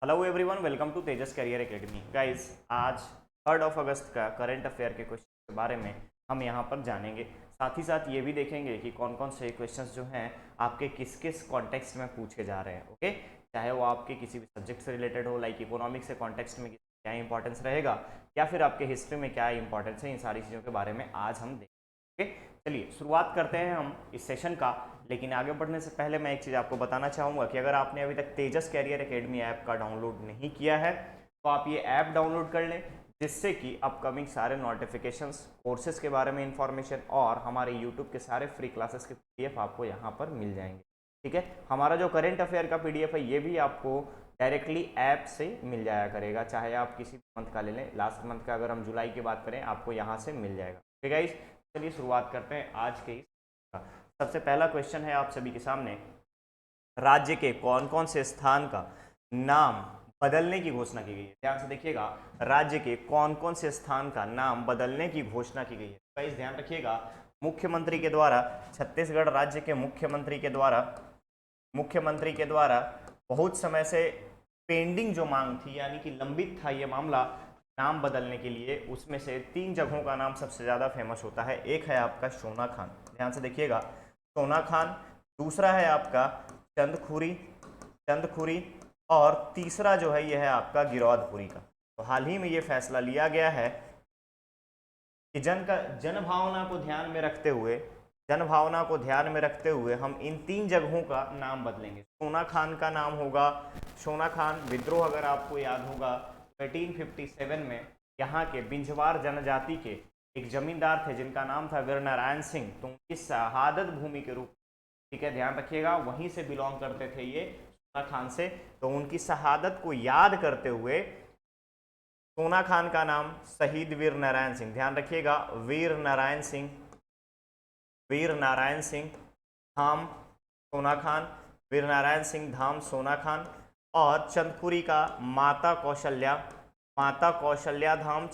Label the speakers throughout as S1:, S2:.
S1: Hello everyone, welcome to Tejas career academy. Guys, आज 3 अगस्त का current affair के क्वेश्चन के बारे में हम यहाँ पर जानेंगे। साथ ही साथ ये भी देखेंगे कि कौन कौन से क्वेश्चंस जो हैं आपके किस किस कॉन्टेक्स्ट में पूछे जा रहे हैं। ओके, चाहे वो आपके किसी भी सब्जेक्ट से रिलेटेड हो, लाइक इकोनॉमिक्स के कॉन्टेक्स्ट में क्या इंपॉर्टेंस रहेगा या फिर आपके हिस्ट्री में क्या इंपॉर्टेंस है, इन सारी चीज़ों के बारे में आज हम देखेंगे। ओके, चलिए शुरुआत करते हैं हम इस सेशन का। लेकिन आगे बढ़ने से पहले मैं एक चीज़ आपको बताना चाहूँगा कि अगर आपने अभी तक तेजस कैरियर एकेडमी ऐप का डाउनलोड नहीं किया है तो आप ये ऐप डाउनलोड कर लें, जिससे कि अपकमिंग सारे नोटिफिकेशंस, कोर्सेज के बारे में इंफॉर्मेशन और हमारे यूट्यूब के सारे फ्री क्लासेस के पीडीएफ आपको यहाँ पर मिल जाएंगे। ठीक है, हमारा जो करंट अफेयर का पीडीएफ है ये भी आपको डायरेक्टली ऐप से मिल जाया करेगा, चाहे आप किसी मंथ का ले लें। लास्ट मंथ का अगर हम जुलाई की बात करें आपको यहाँ से मिल जाएगा। ठीक है गाइस, चलिए शुरुआत करते हैं आज के इस। सबसे पहला क्वेश्चन है आप सभी के सामने, राज्य के कौन कौन से स्थान का नाम बदलने की घोषणा की गई है। ध्यान से देखिएगा, राज्य के कौन कौन से स्थान का नाम बदलने की घोषणा की गई है। गाइस ध्यान रखिएगा, मुख्यमंत्री के द्वारा, छत्तीसगढ़ राज्य के मुख्यमंत्री के द्वारा बहुत समय से पेंडिंग जो मांग थी, यानी कि लंबित था ये मामला नाम बदलने के लिए, उसमें से 3 जगहों का नाम सबसे ज़्यादा फेमस होता है। एक है आपका सोनाखान, ध्यान से देखिएगा, सोनाखान। दूसरा है आपका चंदखुरी और तीसरा जो है यह है आपका गिरौदपुरी का। तो हाल ही में ये फैसला लिया गया है कि जनभावना को ध्यान में रखते हुए हम इन 3 जगहों का नाम बदलेंगे। सोनाखान का नाम होगा, सोनाखान विद्रोह अगर आपको याद होगा 1857 में यहाँ के बिंजवार जनजाति के एक जमींदार थे जिनका नाम था वीर नारायण सिंह, तो उनकी शहादत भूमि के रूप, ठीक है ध्यान रखिएगा, वहीं से बिलोंग करते थे ये, सोनाखान से। तो उनकी शहादत को याद करते हुए सोनाखान का नाम शहीद वीर नारायण सिंह, ध्यान रखिएगा, वीर नारायण सिंह धाम सोनाखान, वीर नारायण सिंह धाम सोनाखान। और चंदखुरी का माता कौशल्या धाम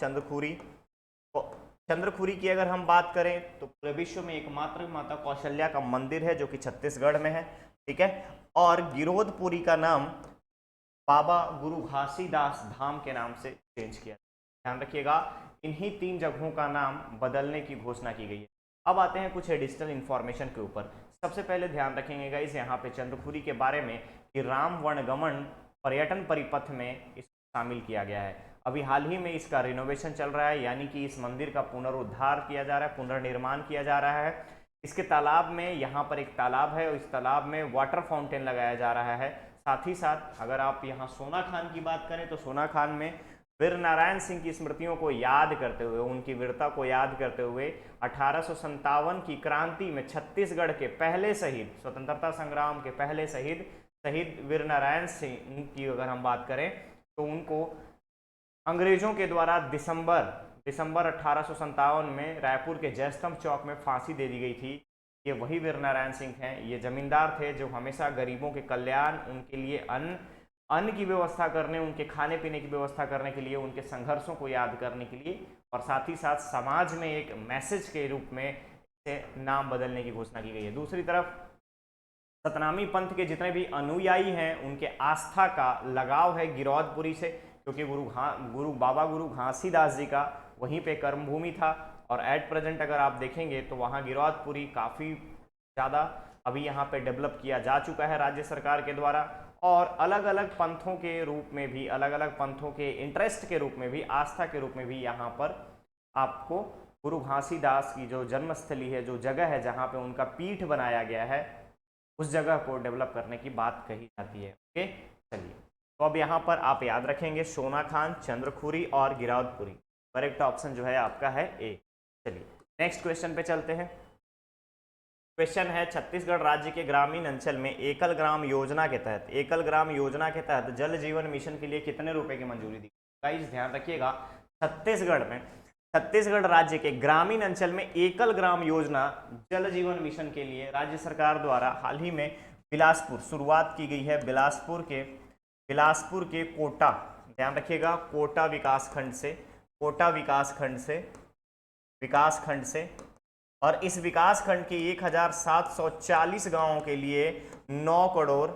S1: चंद्रखुरी की अगर हम बात करें तो पूरे विश्व में एकमात्र माता कौशल्या का मंदिर है जो कि छत्तीसगढ़ में है। ठीक है, और गिरोधपुरी का नाम बाबा गुरु घासीदास धाम के नाम से चेंज किया। ध्यान रखिएगा, इन्हीं 3 जगहों का नाम बदलने की घोषणा की गई है। अब आते हैं कुछ एडिशनल इंफॉर्मेशन के ऊपर। सबसे पहले ध्यान रखेंगे गाइस यहाँ पे चंद्रखुरी के बारे में कि राम वनगमन पर्यटन परिपथ में इसको शामिल किया गया है। अभी हाल ही में इसका रिनोवेशन चल रहा है, यानी कि इस मंदिर का पुनरुद्धार किया जा रहा है, पुनर्निर्माण किया जा रहा है। इसके तालाब में, यहाँ पर एक तालाब है, इस तालाब में वाटर फाउंटेन लगाया जा रहा है। साथ ही साथ अगर आप यहाँ सोनाखान की बात करें तो सोनाखान में वीर नारायण सिंह की स्मृतियों को याद करते हुए, उनकी वीरता को याद करते हुए 1857 की क्रांति में छत्तीसगढ़ के पहले शहीद, स्वतंत्रता संग्राम के पहले शहीद वीर नारायण सिंह की अगर हम बात करें तो उनको अंग्रेजों के द्वारा दिसंबर 1857 में रायपुर के जयस्तंभ चौक में फांसी दे दी गई थी। ये वही वीर नारायण सिंह हैं, ये जमींदार थे जो हमेशा गरीबों के कल्याण, उनके लिए अन्न की व्यवस्था करने, उनके खाने पीने की व्यवस्था करने के लिए, उनके संघर्षों को याद करने के लिए और साथ ही साथ समाज में एक मैसेज के रूप में इसे नाम बदलने की घोषणा की गई है। दूसरी तरफ सतनामी पंथ के जितने भी अनुयायी हैं उनके आस्था का लगाव है गिरौदपुरी से, क्योंकि बाबा गुरु घासीदास जी का वहीं पे कर्मभूमि था। और एट प्रेजेंट अगर आप देखेंगे तो वहाँ गिरौदपुरी काफ़ी ज़्यादा अभी यहाँ पे डेवलप किया जा चुका है राज्य सरकार के द्वारा। और अलग अलग पंथों के रूप में भी, अलग अलग पंथों के इंटरेस्ट के रूप में भी, आस्था के रूप में भी यहाँ पर आपको गुरु घासीदास की जो जन्मस्थली है, जो जगह है जहाँ पे उनका पीठ बनाया गया है, उस जगह को डेवलप करने की बात कही जाती है। ओके, चलिए, तो अब यहाँ पर आप याद रखेंगे सोनाखान, चंद्रखुरी और गिरौदपुरी। करेक्ट ऑप्शन जो है आपका है ए। चलिए नेक्स्ट क्वेश्चन पे चलते हैं। क्वेश्चन है, छत्तीसगढ़ राज्य के ग्रामीण अंचल में एकल ग्राम योजना के तहत जल जीवन मिशन के लिए कितने रुपए की मंजूरी दी? गाइस ध्यान रखिएगा, छत्तीसगढ़ राज्य के ग्रामीण अंचल में एकल ग्राम योजना जल जीवन मिशन के लिए राज्य सरकार द्वारा हाल ही में शुरुआत की गई है। बिलासपुर के कोटा, ध्यान रखिएगा, कोटा विकासखंड से और इस विकासखंड के 1740 गांवों के लिए 9 करोड़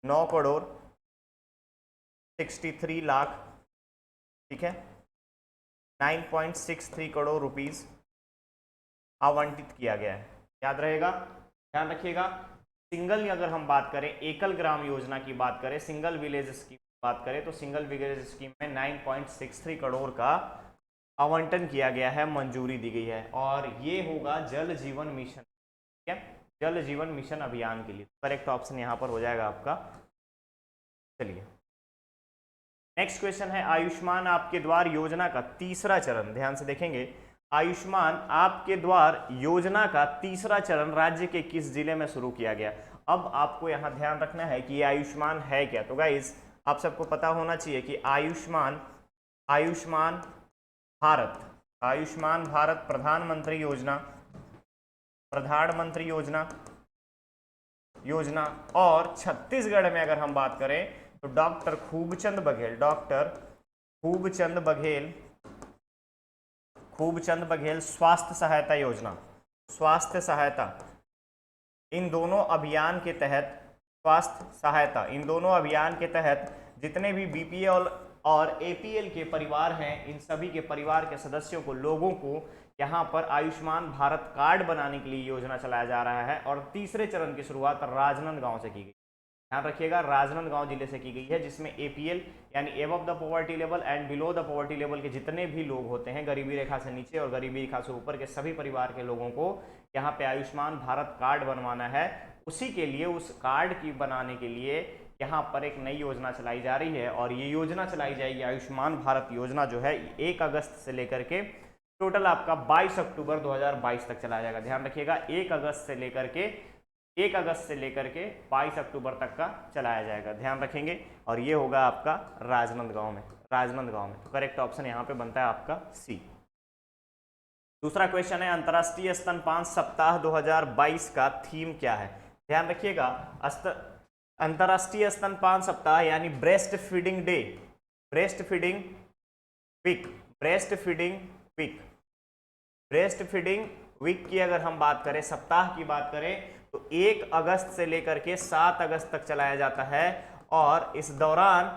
S1: 9,63,00,000, ठीक है, 9.63 करोड़ रुपीस आवंटित किया गया है। याद रहेगा, ध्यान रखिएगा। सिंगल अगर हम बात करें, एकल ग्राम योजना की बात करें, सिंगल विलेज स्कीम की बात करें, तो सिंगल विलेज स्कीम में 9.63 करोड़ का आवंटन किया गया है, मंजूरी दी गई है। और ये होगा जल जीवन मिशन, ठीक है, जल जीवन मिशन अभियान के लिए। करेक्ट ऑप्शन यहाँ पर हो जाएगा आपका। चलिए नेक्स्ट क्वेश्चन है, आयुष्मान आपके द्वार योजना का तीसरा चरण, ध्यान से देखेंगे, आयुष्मान आपके द्वार योजना का तीसरा चरण राज्य के किस जिले में शुरू किया गया। अब आपको यहाँ ध्यान रखना है कि ये आयुष्मान है क्या। तो गाइस आप सबको पता होना चाहिए कि आयुष्मान भारत प्रधानमंत्री योजना और छत्तीसगढ़ में अगर हम बात करें तो डॉक्टर खूबचंद बघेल स्वास्थ्य सहायता, इन दोनों अभियान के तहत जितने भी बीपीएल और एपीएल के परिवार हैं, इन सभी के परिवार के सदस्यों को, लोगों को यहाँ पर आयुष्मान भारत कार्ड बनाने के लिए योजना चलाया जा रहा है। और तीसरे चरण की शुरुआत राजनांदगांव से की गई। ध्यान रखिएगा, राजनांदगांव जिले से की गई है, जिसमें एपीएल यानी above the poverty level and below the poverty level के जितने भी लोग होते हैं, गरीबी रेखा से नीचे और गरीबी रेखा से ऊपर के सभी परिवार के लोगों को यहाँ पे आयुष्मान भारत कार्ड बनवाना है। उसी के लिए, उस कार्ड की बनाने के लिए यहाँ पर एक नई योजना चलाई जा रही है। और ये योजना चलाई जाएगी, आयुष्मान भारत योजना जो है 1 अगस्त से लेकर के टोटल आपका 22 अक्टूबर 2022 तक चलाया जाएगा। ध्यान रखिएगा, 1 अगस्त से लेकर के 22 अक्टूबर तक का चलाया जाएगा, ध्यान रखेंगे। और ये होगा आपका राजनांदगांव में। तो करेक्ट ऑप्शन यहाँ पे बनता है आपका सी। दूसरा क्वेश्चन है, अंतर्राष्ट्रीय स्तनपान सप्ताह 2022 का थीम क्या है। ध्यान रखिएगा, अंतर्राष्ट्रीय स्तनपान सप्ताह यानी ब्रेस्ट फीडिंग वीक की अगर हम बात करें, सप्ताह की बात करें, तो 1 अगस्त से लेकर के 7 अगस्त तक चलाया जाता है। और इस दौरान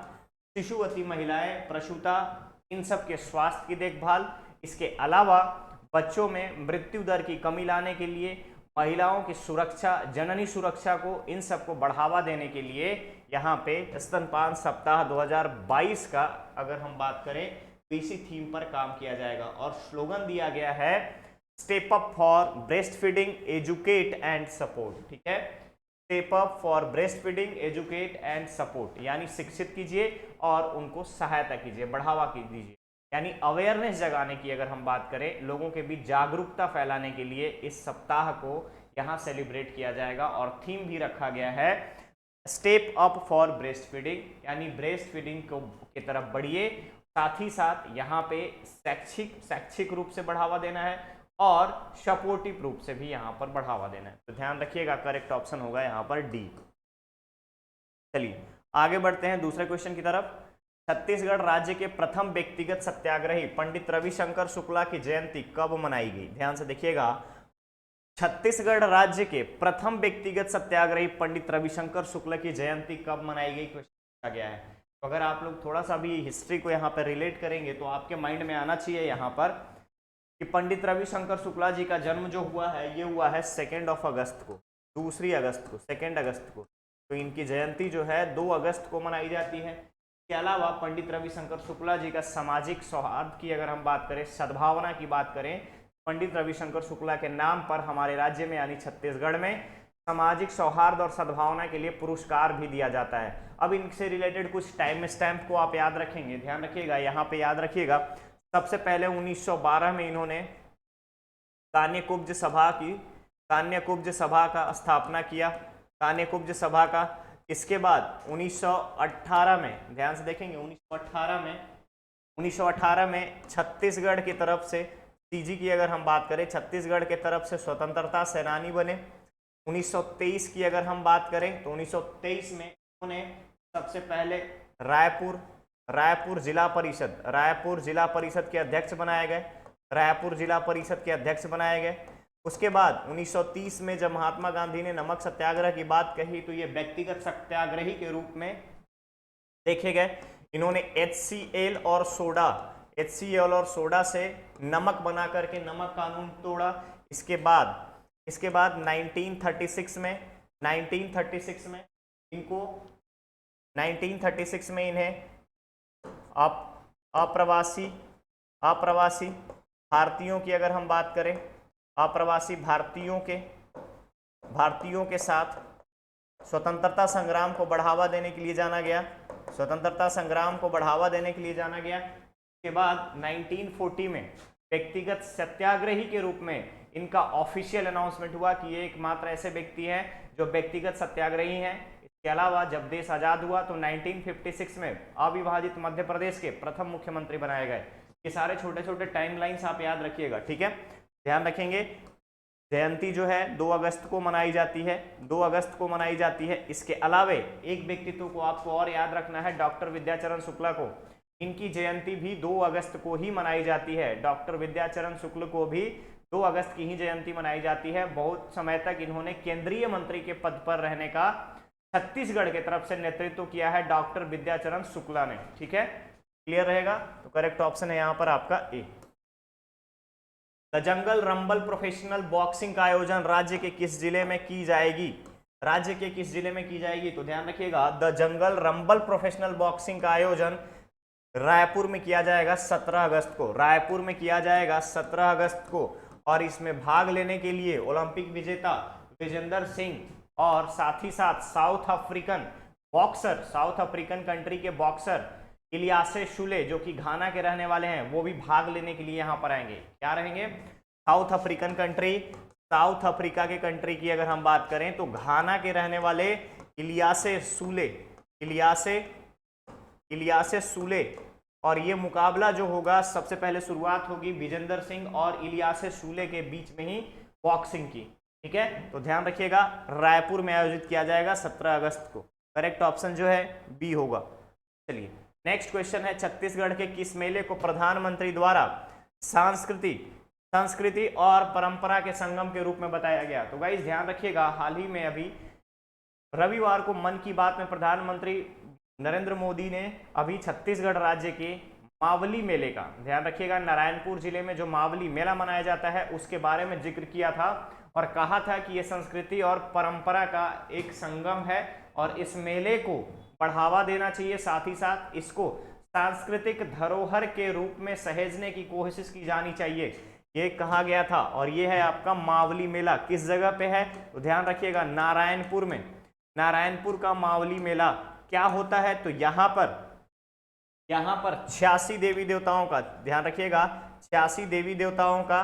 S1: शिशुवती महिलाएं, प्रसूता, इन सब के स्वास्थ्य की देखभाल, इसके अलावा बच्चों में मृत्यु दर की कमी लाने के लिए, महिलाओं की सुरक्षा, जननी सुरक्षा को, इन सबको बढ़ावा देने के लिए यहाँ पे स्तनपान सप्ताह 2022 का अगर हम बात करें तो इसी थीम पर काम किया जाएगा। और स्लोगन दिया गया है, step up for breast feeding, educate and support, ठीक है, step up for breast feeding, educate and support, यानी शिक्षित कीजिए और उनको सहायता कीजिए, बढ़ावा दीजिए, यानी अवेयरनेस जगाने की अगर हम बात करें, लोगों के बीच जागरूकता फैलाने के लिए इस सप्ताह को यहाँ सेलिब्रेट किया जाएगा। और थीम भी रखा गया है step up for breast feeding, यानी ब्रेस्ट फीडिंग को की तरफ बढ़िए, साथ ही साथ यहाँ पे शैक्षिक रूप से बढ़ावा देना है और सपोर्टिव रूप से भी यहाँ पर बढ़ावा देना है। तो ध्यान रखिएगा, करेक्ट ऑप्शन होगा यहाँ पर डी। चलिए आगे बढ़ते हैं दूसरे क्वेश्चन की तरफ। छत्तीसगढ़ राज्य के प्रथम व्यक्तिगत सत्याग्रही पंडित रविशंकर शुक्ला की जयंती कब मनाई गई। ध्यान से देखिएगा, छत्तीसगढ़ राज्य के प्रथम व्यक्तिगत सत्याग्रही पंडित रविशंकर शुक्ला की जयंती कब मनाई गई, क्वेश्चन पूछा गया है। तो अगर आप लोग थोड़ा सा भी हिस्ट्री को यहाँ पर रिलेट करेंगे तो आपके माइंड में आना चाहिए यहाँ पर कि पंडित रविशंकर शुक्ला जी का जन्म जो हुआ है, ये हुआ है 2 अगस्त को, 2 अगस्त को। तो इनकी जयंती जो है 2 अगस्त को मनाई जाती है। इसके अलावा पंडित रविशंकर शुक्ला जी का सामाजिक सौहार्द की अगर हम बात करें, सद्भावना की बात करें, पंडित रविशंकर शुक्ला के नाम पर हमारे राज्य में यानी छत्तीसगढ़ में सामाजिक सौहार्द और सद्भावना के लिए पुरस्कार भी दिया जाता है। अब इनसे रिलेटेड कुछ टाइम स्टैम्प को आप याद रखेंगे, ध्यान रखिएगा, यहाँ पे याद रखिएगा। सबसे पहले 1912 में इन्होंने कान्यकुब्ज सभा का स्थापना किया, कान्यकुब्ज सभा का। इसके बाद 1918 में, ध्यान से देखेंगे, 1918 में छत्तीसगढ़ की तरफ से, सीजी की अगर हम बात करें, छत्तीसगढ़ के तरफ से स्वतंत्रता सेनानी बने। 1923 की अगर हम बात करें तो 1923 में उन्होंने सबसे पहले रायपुर जिला परिषद के अध्यक्ष बनाए गए। उसके बाद 1930 में जब महात्मा गांधी ने नमक सत्याग्रह की बात कही तो ये व्यक्तिगत सत्याग्रही के रूप में देखे गए। इन्होंने HCl और सोडा से नमक बना करके नमक कानून तोड़ा। इसके बाद 1936 में इन्हें अप्रवासी भारतीयों की अगर हम बात करें, अप्रवासी भारतीयों के साथ स्वतंत्रता संग्राम को बढ़ावा देने के लिए जाना गया। उसके बाद 1940 में व्यक्तिगत सत्याग्रही के रूप में इनका ऑफिशियल अनाउंसमेंट हुआ कि ये एकमात्र ऐसे व्यक्ति हैं जो व्यक्तिगत सत्याग्रही हैं। इसके अलावा जब देश आजाद हुआ तो 1956 में अविभाजित मध्य प्रदेश के प्रथम मुख्यमंत्री बनाए गए। ये सारे छोटे छोटे टाइमलाइंस आप याद रखिएगा, ठीक है, ध्यान रखेंगे। जयंती जो है 2 अगस्त को मनाई जाती है। इसके अलावे एक व्यक्तित्व को आपको और याद रखना है, डॉक्टर विद्याचरण शुक्ला को। इनकी जयंती भी 2 अगस्त को ही मनाई जाती है। डॉक्टर विद्याचरण शुक्ल को भी 2 अगस्त की ही जयंती मनाई जाती है। बहुत समय तक इन्होंने केंद्रीय मंत्री के पद पर रहने का छत्तीसगढ़ की तरफ से नेतृत्व किया है डॉक्टर विद्याचरण शुक्ला ने, ठीक है, क्लियर रहेगा। तो करेक्ट ऑप्शन है यहां पर आपका ए। The jungle rumble professional boxing का आयोजन राज्य के किस जिले में की जाएगी? तो ध्यान रखिएगा, the jungle rumble professional boxing का आयोजन रायपुर में किया जाएगा 17 अगस्त को। और इसमें भाग लेने के लिए ओलंपिक विजेता विजेंदर सिंह और साथ ही साथ साउथ अफ्रीकन कंट्री के बॉक्सर इलियासे शुले जो कि घाना के रहने वाले हैं, वो भी भाग लेने के लिए यहाँ पर आएंगे। क्या रहेंगे? साउथ अफ्रीका के कंट्री की अगर हम बात करें तो घाना के रहने वाले इलियासे शुले और ये मुकाबला जो होगा सबसे पहले शुरुआत होगी विजेंदर सिंह और इलियासे शुले के बीच में ही बॉक्सिंग की, ठीक है। तो ध्यान रखिएगा, रायपुर में आयोजित किया जाएगा 17 अगस्त को। करेक्ट ऑप्शन जो है बी होगा। चलिए नेक्स्ट क्वेश्चन है, छत्तीसगढ़ के किस मेले को प्रधानमंत्री द्वारा संस्कृति और परंपरा के संगम के रूप में बताया गया? तो गाइस ध्यान रखिएगा, हाल ही में अभी रविवार को मन की बात में प्रधानमंत्री नरेंद्र मोदी ने अभी छत्तीसगढ़ राज्य के मावली मेले का, ध्यान रखिएगा, नारायणपुर जिले में जो मावली मेला मनाया जाता है उसके बारे में जिक्र किया था और कहा था कि यह संस्कृति और परंपरा का एक संगम है और इस मेले को बढ़ावा देना चाहिए, साथ ही साथ इसको सांस्कृतिक धरोहर के रूप में सहेजने की कोशिश की जानी चाहिए, ये कहा गया था। और ये है आपका मावली मेला। किस जगह पे है? तो ध्यान रखिएगा, नारायणपुर में। नारायणपुर का मावली मेला क्या होता है? तो यहाँ पर 86 देवी देवताओं का, ध्यान रखिएगा, 86 देवी देवताओं का,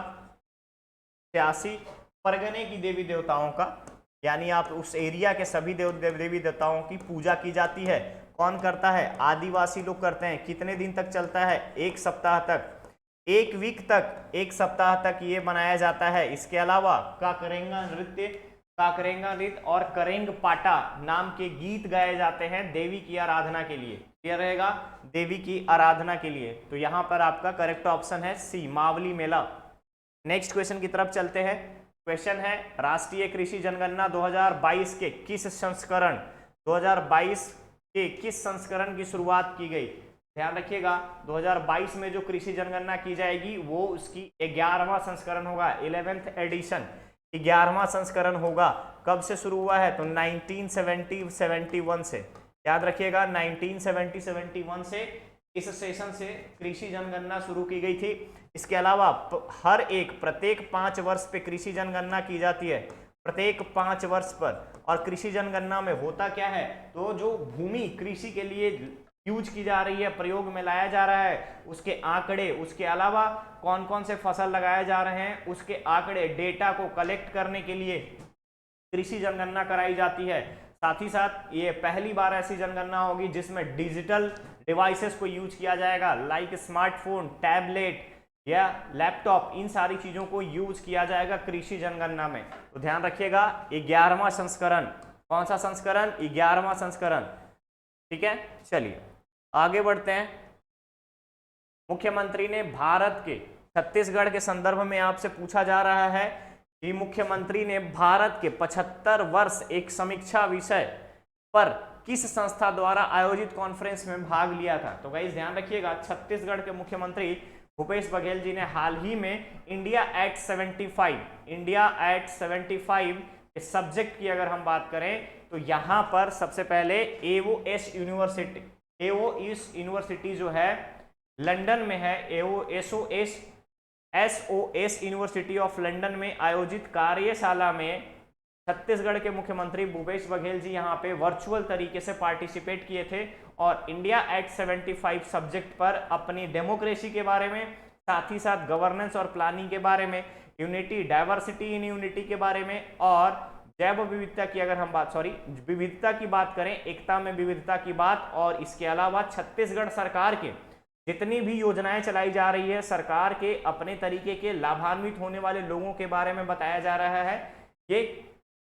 S1: 86 परगने की देवी देवताओं का, यानी आप उस एरिया के सभी देवी देवताओं की पूजा की जाती है। कौन करता है? आदिवासी लोग करते हैं। कितने दिन तक चलता है? एक सप्ताह तक, एक वीक तक, एक सप्ताह तक ये मनाया जाता है। इसके अलावा काकरेंगा नृत्य और करेंग पाटा नाम के गीत गाए जाते हैं देवी की आराधना के लिए। क्या रहेगा? देवी की आराधना के लिए। तो यहां पर आपका करेक्ट ऑप्शन है सी, मावली मेला। नेक्स्ट क्वेश्चन की तरफ चलते हैं। क्वेश्चन है, राष्ट्रीय कृषि जनगणना 2022 के किस संस्करण की शुरुआत की गई? ध्यान रखिएगा, 2022 में जो कृषि जनगणना की जाएगी वो उसकी 11वां संस्करण होगा, 11th एडिशन, 11वां संस्करण होगा। कब से शुरू हुआ है? तो 1970-71 से। याद रखिएगा, 1970-71 से इस सेशन से कृषि जनगणना शुरू की गई थी। इसके अलावा प्रत्येक 5 वर्ष पे कृषि जनगणना की जाती है, प्रत्येक 5 वर्ष पर। और कृषि जनगणना में होता क्या है? तो जो भूमि कृषि के लिए यूज की जा रही है, प्रयोग में लाया जा रहा है, उसके आंकड़े, उसके अलावा कौन कौन से फसल लगाए जा रहे हैं उसके आंकड़े, डेटा को कलेक्ट करने के लिए कृषि जनगणना कराई जाती है। साथ ही साथ ये पहली बार ऐसी जनगणना होगी जिसमें डिजिटल डिवाइसेस को यूज किया जाएगा, लाइक स्मार्टफोन, टैबलेट या लैपटॉप, इन सारी चीजों को यूज किया जाएगा कृषि जनगणना में। तो ध्यान रखिएगा, 11वां संस्करण। कौन सा संस्करण? 11वां संस्करण, ठीक है। चलिए आगे बढ़ते हैं। मुख्यमंत्री ने भारत के छत्तीसगढ़ के संदर्भ में आपसे पूछा जा रहा है कि मुख्यमंत्री ने भारत के 75 वर्ष एक समीक्षा विषय पर किस संस्था द्वारा आयोजित कॉन्फ्रेंस में भाग लिया था। तो गाइस ध्यान रखिएगा, छत्तीसगढ़ के मुख्यमंत्री भूपेश बघेल जी ने हाल ही में इंडिया एट 75 इस सब्जेक्ट की अगर हम बात करें तो यहां पर सबसे पहले एओएस यूनिवर्सिटी जो है लंदन में है, एसओएस यूनिवर्सिटी ऑफ लंदन में आयोजित कार्यशाला में छत्तीसगढ़ के मुख्यमंत्री भूपेश बघेल जी यहां पे वर्चुअल तरीके से पार्टिसिपेट किए थे और इंडिया एट 75 सब्जेक्ट पर अपनी डेमोक्रेसी के बारे में, साथ ही साथ गवर्नेंस और प्लानिंग के बारे में, यूनिटी डाइवर्सिटी इन यूनिटी के बारे में और जैव विविधता की अगर हम विविधता की बात करें, एकता में विविधता की बात, और इसके अलावा छत्तीसगढ़ सरकार के जितनी भी योजनाएं चलाई जा रही है, सरकार के अपने तरीके के लाभान्वित होने वाले लोगों के बारे में बताया जा रहा है। ये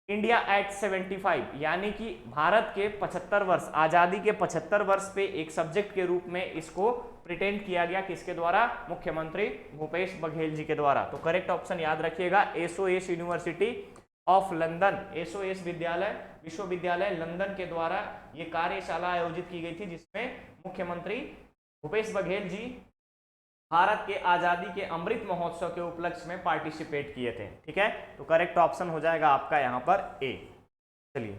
S1: इंडिया एट 75 यानी कि भारत के 75 वर्ष, आजादी के 75 वर्ष पे एक सब्जेक्ट के रूप में इसको प्रिटेंड किया गया, किसके द्वारा? मुख्यमंत्री भूपेश बघेल जी के द्वारा। तो करेक्ट ऑप्शन याद रखिएगा, SOS university of London, SOS विश्वविद्यालय लंदन के द्वारा ये कार्यशाला आयोजित की गई थी, जिसमें मुख्यमंत्री भूपेश बघेल जी भारत के आजादी के अमृत महोत्सव के उपलक्ष्य में पार्टिसिपेट किए थे। ठीक है, तो करेक्ट ऑप्शन हो जाएगा आपका यहां पर ए। चलिए,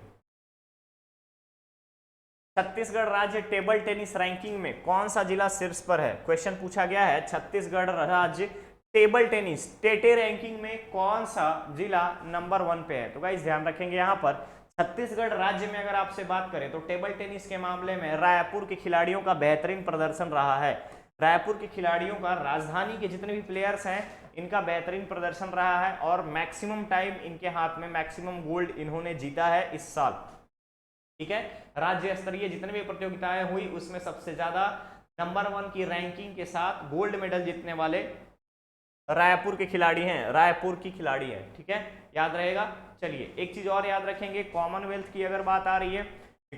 S1: छत्तीसगढ़ राज्य टेबल टेनिस रैंकिंग में कौन सा जिला शीर्ष पर है? क्वेश्चन पूछा गया है, छत्तीसगढ़ राज्य टेबल टेनिस टेटे रैंकिंग में कौन सा जिला नंबर 1 पे है? तो गाइस ध्यान रखेंगे यहां पर छत्तीसगढ़ राज्य में अगर आपसे बात करें तो टेबल टेनिस के मामले में रायपुर के खिलाड़ियों का बेहतरीन प्रदर्शन रहा है। रायपुर के खिलाड़ियों का, राजधानी के जितने भी प्लेयर्स हैं, इनका बेहतरीन प्रदर्शन रहा है और मैक्सिमम टाइम इनके हाथ में, मैक्सिमम गोल्ड इन्होंने जीता है इस साल। ठीक है, राज्य स्तरीय जितने भी प्रतियोगिताएं हुई उसमें सबसे ज्यादा नंबर 1 की रैंकिंग के साथ गोल्ड मेडल जीतने वाले रायपुर के खिलाड़ी हैं, रायपुर की खिलाड़ी है। ठीक है, याद रहेगा। चलिए, एक चीज और याद रखेंगे, कॉमनवेल्थ की अगर बात आ रही है,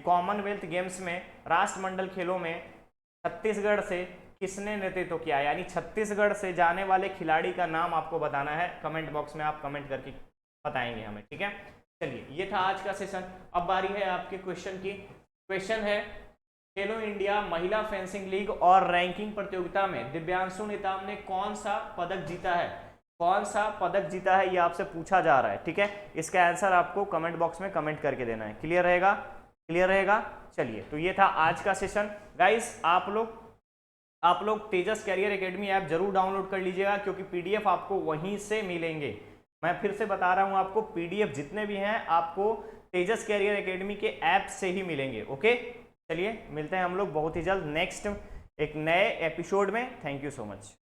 S1: कॉमनवेल्थ गेम्स में राष्ट्रमंडल खेलों में छत्तीसगढ़ से किसने नेतृत्व किया, यानी छत्तीसगढ़ से जाने वाले खिलाड़ी का नाम आपको बताना है। कमेंट बॉक्स में आप कमेंट करके बताएंगे हमें। ठीक है, चलिए, ये था आज का सेशन। अब बारी है आपके क्वेश्चन की। क्वेश्चन है, खेलो इंडिया महिला फेंसिंग लीग और रैंकिंग प्रतियोगिता में दिव्यांशु नेताम ने कौन सा पदक जीता है? कौन सा पदक जीता है, ये आपसे पूछा जा रहा है। ठीक है, इसका आंसर आपको कमेंट बॉक्स में कमेंट करके देना है। क्लियर रहेगा? क्लियर रहेगा। चलिए, तो ये था आज का सेशन। गाइस, आप लोग तेजस कैरियर एकेडमी ऐप जरूर डाउनलोड कर लीजिएगा, क्योंकि पीडीएफ आपको वहीं से मिलेंगे। मैं फिर से बता रहा हूं आपको, पीडीएफ जितने भी हैं आपको तेजस कैरियर एकेडमी के ऐप से ही मिलेंगे। ओके, चलिए, मिलते हैं हम लोग बहुत ही जल्द नेक्स्ट एक नए एपिसोड में। Thank you so much.